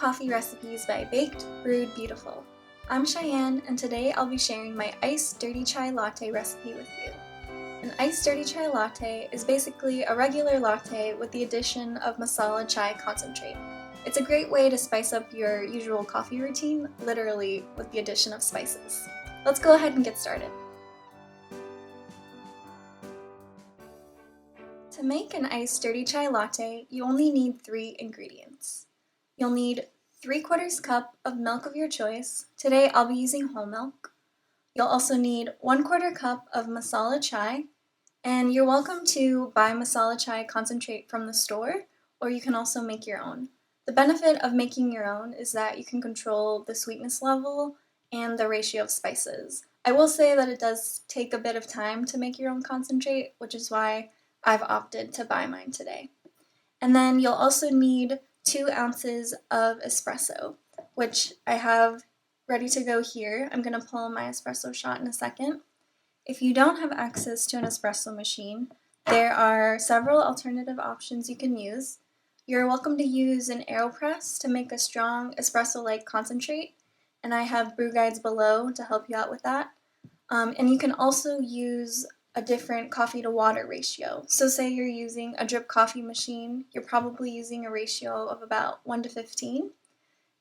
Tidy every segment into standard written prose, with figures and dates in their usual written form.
Coffee Recipes by Baked, Brewed, Beautiful. I'm Cheyenne, and today I'll be sharing my iced dirty chai latte recipe with you. An iced dirty chai latte is basically a regular latte with the addition of masala chai concentrate. It's a great way to spice up your usual coffee routine, literally with the addition of spices. Let's go ahead and get started. To make an iced dirty chai latte, you only need 3 ingredients. You'll need 3/4 cup of milk of your choice. Today I'll be using whole milk. You'll also need 1/4 cup of masala chai, and you're welcome to buy masala chai concentrate from the store, or you can also make your own. The benefit of making your own is that you can control the sweetness level and the ratio of spices. I will say that it does take a bit of time to make your own concentrate, which is why I've opted to buy mine today. And then you'll also need 2 ounces of espresso, which I have ready to go here. I'm going to pull my espresso shot in a second. If you don't have access to an espresso machine, there are several alternative options you can use. You're welcome to use an AeroPress to make a strong espresso-like concentrate, and I have brew guides below to help you out with that. And you can also use a different coffee to water ratio. So say you're using a drip coffee machine, you're probably using a ratio of about 1 to 15.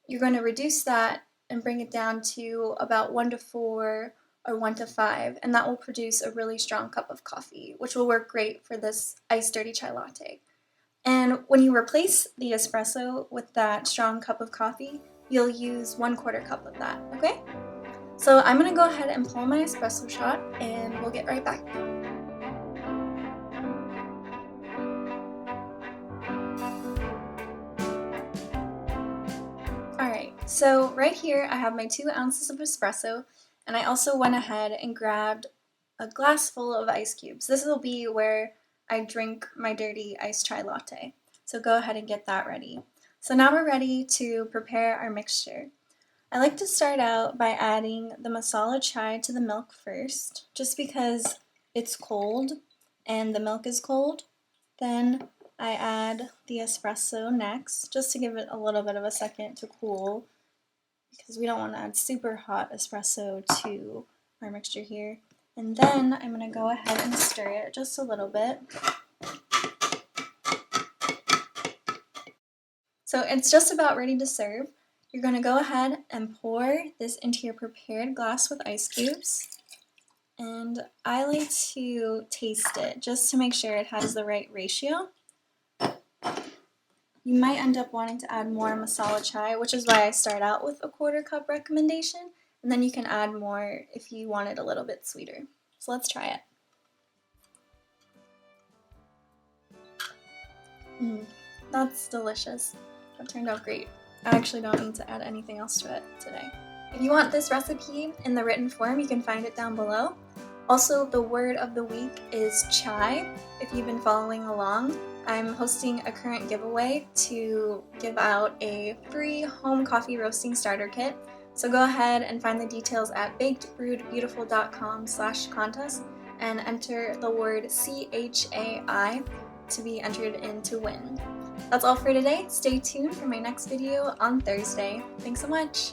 You're going to reduce that and bring it down to about 1 to 4 or 1 to 5, and that will produce a really strong cup of coffee, which will work great for this iced dirty chai latte. And when you replace the espresso with that strong cup of coffee, you'll use 1/4 cup of that, okay? So I'm going to go ahead and pull my espresso shot, and we'll get right back. Alright, so right here I have my 2 ounces of espresso, and I also went ahead and grabbed a glass full of ice cubes. This will be where I drink my dirty iced chai latte. So go ahead and get that ready. So now we're ready to prepare our mixture. I like to start out by adding the masala chai to the milk first, just because it's cold and the milk is cold. Then I add the espresso next, just to give it a little bit of a second to cool, because we don't want to add super hot espresso to our mixture here. And then I'm going to go ahead and stir it just a little bit. So it's just about ready to serve. You're going to go ahead and pour this into your prepared glass with ice cubes. And I like to taste it just to make sure it has the right ratio. You might end up wanting to add more masala chai, which is why I start out with a 1/4 cup recommendation, and then you can add more if you want it a little bit sweeter. So let's try it. That's delicious. That turned out great. I actually don't need to add anything else to it today. If you want this recipe in the written form, you can find it down below. Also, the word of the week is chai. If you've been following along, I'm hosting a current giveaway to give out a free home coffee roasting starter kit. So go ahead and find the details at bakedbrewedbeautiful.com/contest and enter the word CHAI to be entered in to win. That's all for today. Stay tuned for my next video on Thursday. Thanks so much!